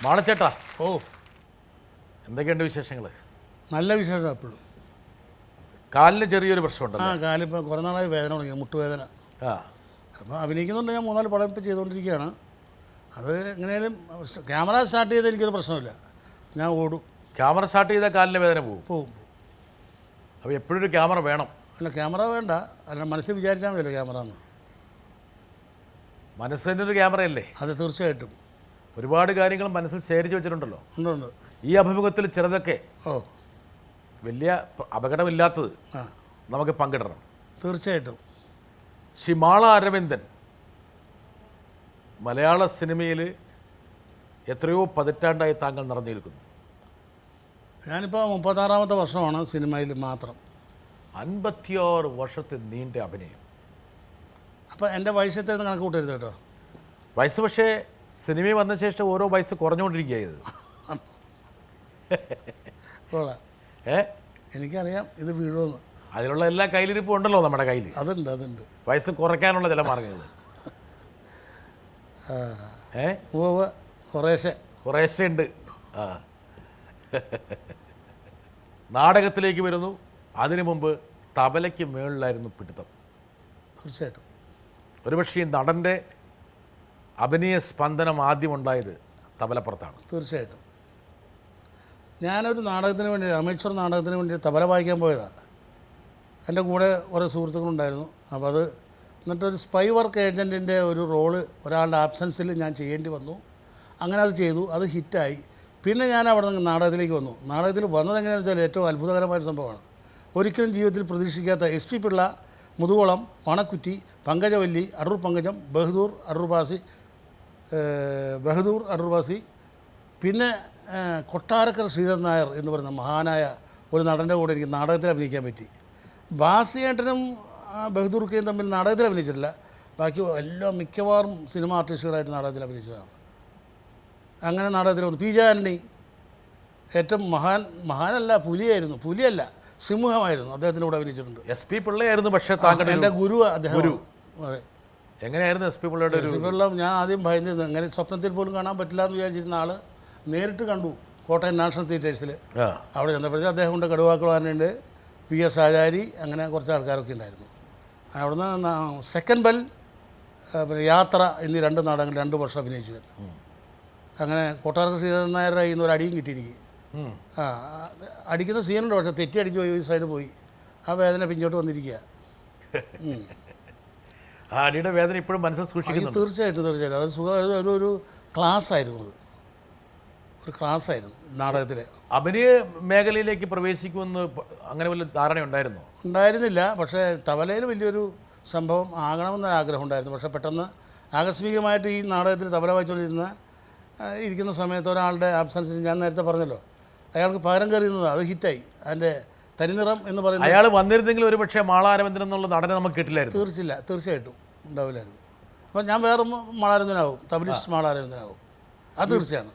മാളച്ചേട്ടാ, ഓ എന്തൊക്കെയുണ്ട് വിശേഷങ്ങൾ? നല്ല വിശേഷം എപ്പോഴും. കാലിന് ചെറിയൊരു പ്രശ്നമുണ്ട്. കാലിപ്പോൾ കുറേ നാളായി വേദന തുടങ്ങി, മുട്ടുവേദന. അപ്പോൾ അഭിനയിക്കുന്നുണ്ട്, ഞാൻ 3-4 പടം ഇപ്പോൾ ചെയ്തുകൊണ്ടിരിക്കുകയാണ്. അത് എങ്ങനെയാലും ക്യാമറ സ്റ്റാർട്ട് ചെയ്താൽ എനിക്കൊരു പ്രശ്നമില്ല, ഞാൻ ഓടും. ക്യാമറ സ്റ്റാർട്ട് ചെയ്താൽ കാലിന് വേദന പോവും. അപ്പോൾ എപ്പോഴും ഒരു ക്യാമറ വേണം. അല്ല, ക്യാമറ വേണ്ട, അല്ല മനസ്സിൽ വിചാരിച്ചാൽ മതിയല്ലോ ക്യാമറ എന്ന്. മനസ്സിൻ്റെ ഒരു ക്യാമറയല്ലേ? അതെ, തീർച്ചയായിട്ടും. ഒരുപാട് കാര്യങ്ങൾ മനസ്സിൽ ശേഖരിച്ച് വെച്ചിട്ടുണ്ടല്ലോ. ഉണ്ട്. ഈ അഭിമുഖത്തിൽ ചിലതൊക്കെ വലിയ അപകടമില്ലാത്തത് നമുക്ക് പങ്കിടണം. തീർച്ചയായിട്ടും. ശ്രീ മാള അരവിന്ദൻ മലയാള സിനിമയിൽ എത്രയോ പതിറ്റാണ്ടായി താങ്കൾ നിറഞ്ഞു നിൽക്കുന്നു. ഞാനിപ്പോൾ 36ാമത്തെ വർഷമാണ് സിനിമയിൽ മാത്രം. 56 വർഷത്തെ നീണ്ട അഭിനയം. അപ്പോൾ എൻ്റെ വയസ്സെത്രയെന്ന് കണക്ക് കൂട്ടരുത് കേട്ടോ. വയസ്സ് പക്ഷേ സിനിമയിൽ വന്ന ശേഷം ഓരോ വയസ്സ് കുറഞ്ഞുകൊണ്ടിരിക്കുകയത്. എനിക്കറിയാം ഇത് വീഴുമെന്ന്. അതിലുള്ള എല്ലാ കയ്യിലിരിപ്പും ഉണ്ടല്ലോ നമ്മുടെ കയ്യിൽ. അതുണ്ട്. വയസ്സ് കുറയ്ക്കാനുള്ള ചില മാർഗങ്ങൾ കുറേശ്ശെ ഉണ്ട്. നാടകത്തിലേക്ക് വരുന്നു. അതിനു മുമ്പ് തബലയ്ക്ക് മേളിലായിരുന്നു പിടുത്തം. തീർച്ചയായിട്ടും. ഒരുപക്ഷെ ഈ നടൻ്റെ അഭിനയ സ്പന്ദനം ആദ്യം ഉണ്ടായത് തബലപ്പുറത്താണ്. തീർച്ചയായിട്ടും. ഞാനൊരു നാടകത്തിന് വേണ്ടി, അമേച്വർ നാടകത്തിന് വേണ്ടി തബല വായിക്കാൻ പോയതാണ്. എൻ്റെ കൂടെ കുറേ സുഹൃത്തുക്കളുണ്ടായിരുന്നു. അപ്പോൾ അത് എന്നിട്ടൊരു സ്പൈ വർക്ക് ഏജൻറ്റിൻ്റെ ഒരു റോള് ഒരാളുടെ ആബ്സെൻസിൽ ഞാൻ ചെയ്യേണ്ടി വന്നു. അങ്ങനെ അത് ചെയ്തു, അത് ഹിറ്റായി. പിന്നെ ഞാൻ അവിടെ നിന്ന് നാടകത്തിലേക്ക് വന്നു. നാടകത്തിൽ വന്നത് എങ്ങനെയാണെന്ന് വെച്ചാൽ ഏറ്റവും അത്ഭുതകരമായൊരു സംഭവമാണ്. ഒരിക്കലും ജീവിതത്തിൽ പ്രതീക്ഷിക്കാത്ത SP പിള്ള, മുതുകുളം, മണക്കുറ്റി, പങ്കജവല്ലി, അടൂർ പങ്കജം, ബഹദൂർ അടൂർ ബാസി, പിന്നെ കൊട്ടാരക്കര ശ്രീധരൻ നായർ എന്ന് പറയുന്ന മഹാനായ ഒരു നടൻ്റെ കൂടെ എനിക്ക് നാടകത്തിൽ അഭിനയിക്കാൻ പറ്റി. ബാസിയേട്ടനും ബഹദൂർക്കയും തമ്മിൽ നാടകത്തിൽ അഭിനയിച്ചിട്ടില്ല. ബാക്കി മിക്കവാറും സിനിമ ആർട്ടിസ്റ്റുകളായിട്ട് നാടകത്തിൽ അഭിനയിച്ചതാണ്. അങ്ങനെ നാടകത്തിൽ വന്നു. പി ജാനണി ഏറ്റവും മഹാനല്ല, പുലിയല്ല, സിംഹമായിരുന്നു. അദ്ദേഹത്തിൻ്റെ കൂടെ അഭിനയിച്ചിട്ടുണ്ട്. SP പിള്ളയായിരുന്നു. പക്ഷേ താങ്കളുടെ എൻ്റെ ഗുരു അദ്ദേഹം. അതെ. എങ്ങനെയായിരുന്നു SP പിള്ളയുടെ? SP പിള്ള ഞാൻ ആദ്യം ഭയന്നിരുന്നു. അങ്ങനെ സ്വപ്നത്തിൽ പോലും കാണാൻ പറ്റില്ല എന്ന് വിചാരിച്ചിരുന്ന ആൾ നേരിട്ട് കണ്ടു കോട്ടയം നാഷണൽ തിയേറ്റേഴ്സിൽ. അവിടെ ചെന്നപ്പോഴത്തേക്ക് അദ്ദേഹം കൊണ്ട് കടുവാക്കുളാനുണ്ട്, PS ആചാരി, അങ്ങനെ കുറച്ച് ആൾക്കാരൊക്കെ ഉണ്ടായിരുന്നു. അവിടുന്ന് സെക്കൻഡ് ബെൽ, യാത്ര എന്നീ 2 നാടകങ്ങൾ 2 വർഷം അഭിനയിച്ചു. അങ്ങനെ കൊട്ടാരക്കര ശ്രീധരൻ നായരുടെ കയ്യിൽ നിന്ന് ഒരു അടിയും കിട്ടിയിരിക്കും. അടിക്കുന്ന സീനുണ്ട്, പക്ഷേ തെറ്റി അടിച്ച് പോയി, ഈ സൈഡ് പോയി. ആ വേദന പിന്നോട്ട് വന്നിരിക്കുക. ആ അടിയുടെ വേദന ഇപ്പോഴും മനസ്സിൽ സൂക്ഷിക്കുന്നു. തീർച്ചയായിട്ടും. അത് ഒരു ക്ലാസ് ആയിരുന്നു. ഒരു ക്ലാസ്സായിരുന്നു നാടകത്തിൽ. അഭിനയ മേഖലയിലേക്ക് പ്രവേശിക്കുമെന്ന് അങ്ങനെ വല്ല ധാരണ ഉണ്ടായിരുന്നില്ല. പക്ഷേ തബലയിൽ വലിയൊരു സംഭവം ആകണമെന്നൊരു ആഗ്രഹം ഉണ്ടായിരുന്നു. പക്ഷേ പെട്ടെന്ന് ആകസ്മികമായിട്ട് ഈ നാടകത്തിൽ തബല വായിച്ചുകൊണ്ടിരുന്ന ഇരിക്കുന്ന സമയത്ത് ഒരാളുടെ ആബ്സൻസിൽ, ഞാൻ നേരത്തെ പറഞ്ഞല്ലോ, അയാൾക്ക് പകരം കയറിയുന്നത് അത് ഹിറ്റായി. അതിൻ്റെ തനിനിറം എന്ന് പറയുന്നത്. അയാൾ വന്നിരുന്നെങ്കിൽ ഒരു പക്ഷേ മാള അരവിന്ദൻ എന്നുള്ള നടനെ നമുക്ക് കിട്ടില്ലായിരുന്നു. തീർച്ചയായിട്ടും ഉണ്ടാവില്ലായിരുന്നു. അപ്പോൾ ഞാൻ വേറെ മാള അരവിന്ദനാവും, തബലിസ്റ്റ് മാള അരവിന്ദനാവും. അത് തീർച്ചയാണ്.